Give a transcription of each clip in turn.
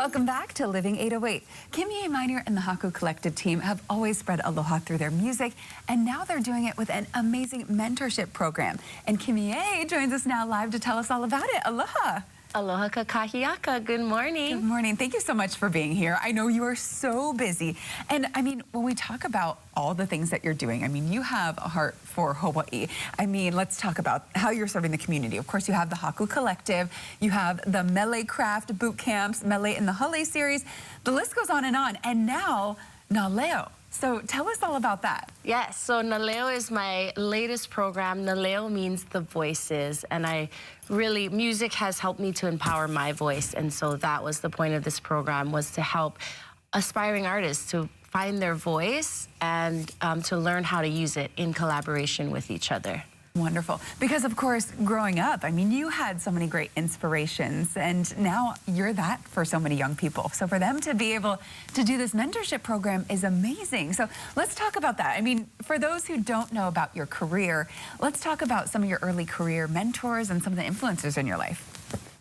Welcome back to Living 808. Kimye Minor and the Haku Collective team have always spread aloha through their music, and now they're doing it with an amazing mentorship program. And Kimye joins us now live to tell us all about it. Aloha. Aloha kakahiaka. Good morning. Good morning. Thank you so much for being here. I know you are so busy. And I mean, when we talk about all the things that you're doing, I mean, you have a heart for Hawaii. I mean, let's talk about how you're serving the community. Of course, you have the Haku Collective, you have the Mele Craft boot camps, Mele in the Hale series. The list goes on. And now, Naleo. So tell us all about that. Yes, so Naleo is my latest program. Naleo means the voices, and music has helped me to empower my voice, and so that was the point of this program, was to help aspiring artists to find their voice and to learn how to use it in collaboration with each other. Wonderful. Because, of course, growing up, I mean, you had so many great inspirations, and now you're that for so many young people. So for them to be able to do this mentorship program is amazing. So let's talk about that. I mean, for those who don't know about your career, let's talk about some of your early career mentors and some of the influencers in your life.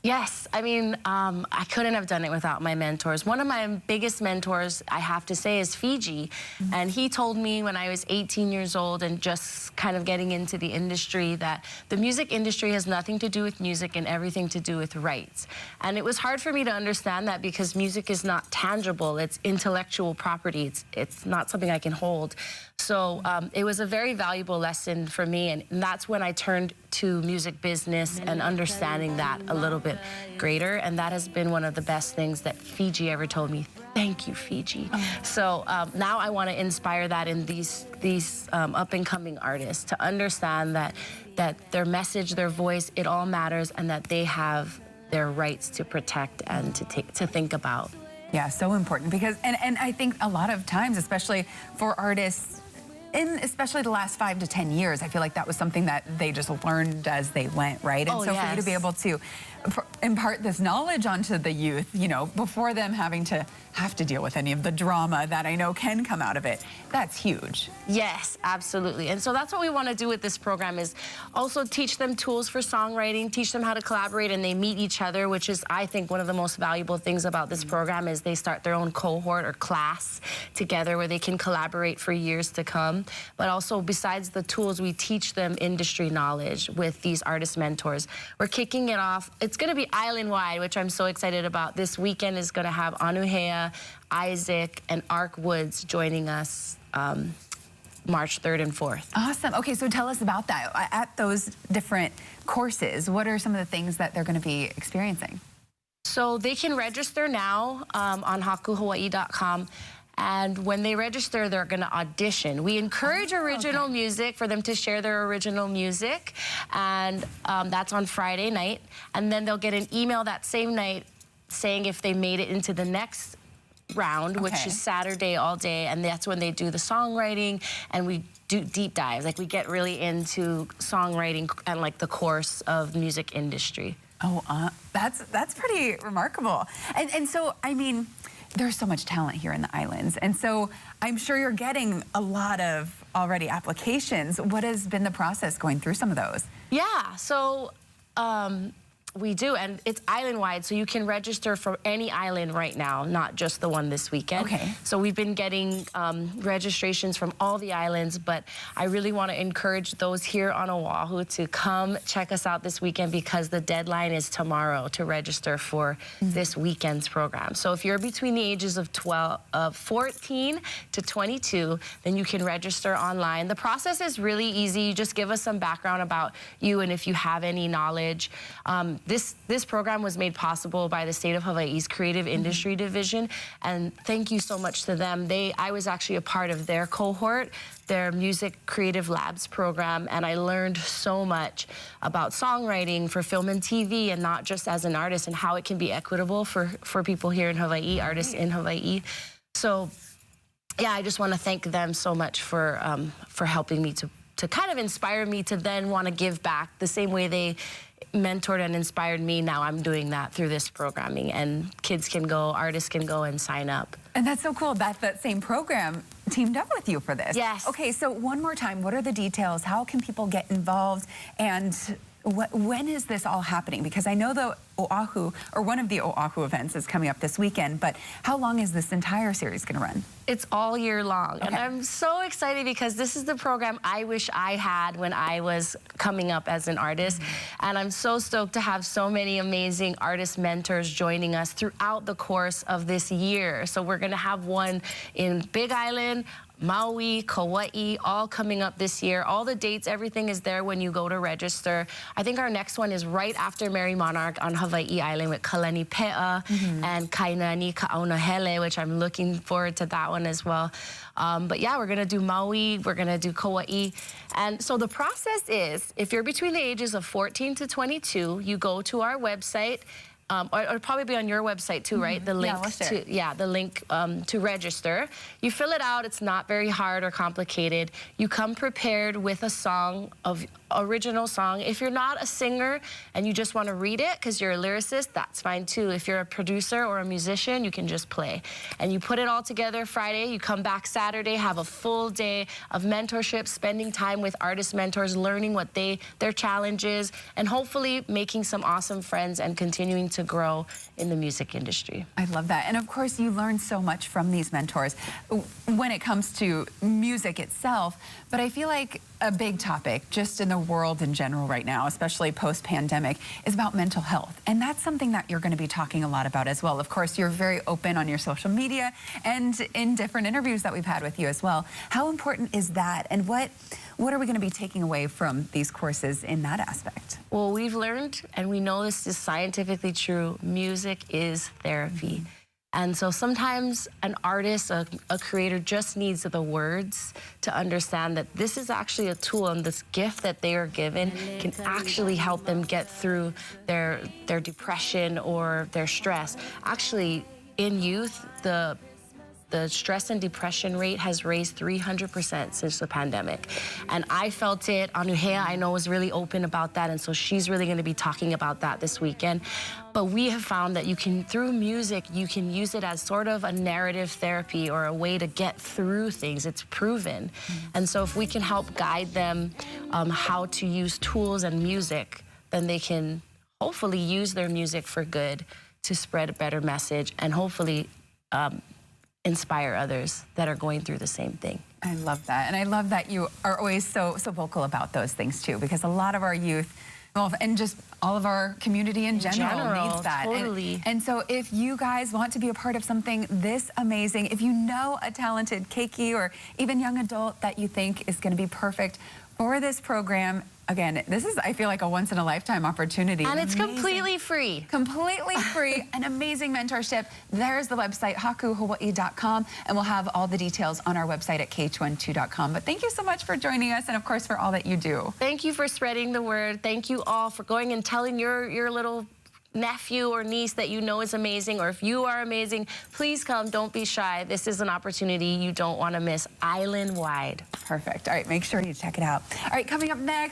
Yes, I mean, I couldn't have done it without my mentors. One of my biggest mentors, I have to say, is Fiji. And he told me when I was 18 years old and just kind of getting into the industry that the music industry has nothing to do with music and everything to do with rights. And it was hard for me to understand that because music is not tangible. It's intellectual property. It's not something I can hold. So it was a very valuable lesson for me, and that's when I turned to music business and understanding that a little bit greater, and that has been one of the best things that Fiji ever told me. Thank you, Fiji. So now I want to inspire that in these up-and-coming artists to understand that their message, their voice, it all matters, and that they have their rights to protect and to think about. Yeah, so important, because and I think a lot of times, especially for artists, especially the last 5 to 10 years, I feel like that was something that they just learned as they went, right? And so for you to be able to impart this knowledge onto the youth, you know, before them having to deal with any of the drama that I know can come out of it, that's huge. Yes, absolutely. And so that's what we want to do with this program, is also teach them tools for songwriting, teach them how to collaborate, and they meet each other, which is, I think, one of the most valuable things about this program, is they start their own cohort or class together where they can collaborate for years to come. But also, besides the tools, we teach them industry knowledge with these artist mentors. We're kicking it off. It's going to be island-wide, which I'm so excited about. This weekend is going to have Anuhea, Isaac, and Ark Woods joining us March 3rd and 4th. Awesome. Okay, so tell us about that. At those different courses, what are some of the things that they're going to be experiencing? So they can register now on hakuhawaii.com. And when they register, they're going to audition. We encourage original music for them to share their original music. And that's on Friday night. And then they'll get an email that same night saying if they made it into the next round, which is Saturday all day. And that's when they do the songwriting, and we do deep dives. Like, we get really into songwriting and like the course of music industry. Oh, that's pretty remarkable. And so, I mean, there's so much talent here in the islands. And so I'm sure you're getting a lot of already applications. What has been the process going through some of those? Yeah, so we do, and it's island-wide, so you can register for any island right now, not just the one this weekend. Okay. So we've been getting registrations from all the islands, but I really want to encourage those here on Oahu to come check us out this weekend, because the deadline is tomorrow to register for this weekend's program. So if you're between the ages of 14 to 22, then you can register online. The process is really easy. You just give us some background about you and if you have any knowledge. This program was made possible by the State of Hawaii's Creative Industry Division, and thank you so much to them. I was actually a part of their cohort, their Music Creative Labs program, and I learned so much about songwriting for film and TV, and not just as an artist, and how it can be equitable for people here in Hawaii, artists in Hawaii. So yeah, I just want to thank them so much for helping me to kind of inspire me to then want to give back the same way they mentored and inspired me. Now I'm doing that through this programming, and kids can go, artists can go and sign up. And that's so cool that that same program teamed up with you for this. Yes. Okay, so one more time, what are the details? How can people get involved? And When is this all happening? Because I know the Oahu, or one of the Oahu events is coming up this weekend, but how long is this entire series going to run? It's all year long. Okay. And I'm so excited because this is the program I wish I had when I was coming up as an artist. And I'm so stoked to have so many amazing artist mentors joining us throughout the course of this year. So we're going to have one in Big Island, Maui, Kauai, all coming up this year. All the dates, everything is there when you go to register. I think our next one is right after Merry Monarch on Hawaii Island with Kalani Pe'a and Kainani Ka'aunahele, which I'm looking forward to that one as well. But yeah, we're gonna do Maui, we're gonna do Kauai. And so the process is, if you're between the ages of 14 to 22, you go to our website, or it'll probably be on your website too, right? The link the link to register. You fill it out. It's not very hard or complicated. You come prepared with a song of original song. If you're not a singer and you just want to read it because you're a lyricist, that's fine too. If you're a producer or a musician, you can just play. And you put it all together Friday. You come back Saturday, have a full day of mentorship, spending time with artist mentors, learning what their challenges, and hopefully making some awesome friends and continuing to grow in the music industry. I love that. And of course, you learn so much from these mentors when it comes to music itself. But I feel like a big topic just in the world in general right now, especially post-pandemic, is about mental health. And that's something that you're going to be talking a lot about as well. Of course, you're very open on your social media and in different interviews that we've had with you as well. How important is that? And what are we going to be taking away from these courses in that aspect? Well, we've learned, and we know this is scientifically true, music is therapy. And so sometimes an artist, a creator just needs the words to understand that this is actually a tool, and this gift that they are given can actually help them get through their depression or their stress. Actually, in youth, the stress and depression rate has raised 300% since the pandemic. And I felt it. Anuhea, I know, was really open about that, and so she's really gonna be talking about that this weekend. But we have found that you can, through music, you can use it as sort of a narrative therapy or a way to get through things. It's proven. And so if we can help guide them how to use tools and music, then they can hopefully use their music for good to spread a better message and hopefully inspire others that are going through the same thing. I love that. And I love that you are always so vocal about those things too, because a lot of our youth, well, and just all of our community in general needs that. Totally. And so if you guys want to be a part of something this amazing, if you know a talented keiki or even young adult that you think is going to be perfect for this program, again, this is, I feel like, a once-in-a-lifetime opportunity. And it's completely free. Completely free, an amazing mentorship. There's the website, hakuhawaii.com, and we'll have all the details on our website at kh12.com. But thank you so much for joining us, and of course, for all that you do. Thank you for spreading the word. Thank you all for going and telling your little nephew or niece that you know is amazing, or if you are amazing, please come. Don't be shy. This is an opportunity you don't want to miss, island-wide. Perfect. All right, make sure you check it out. All right, coming up next.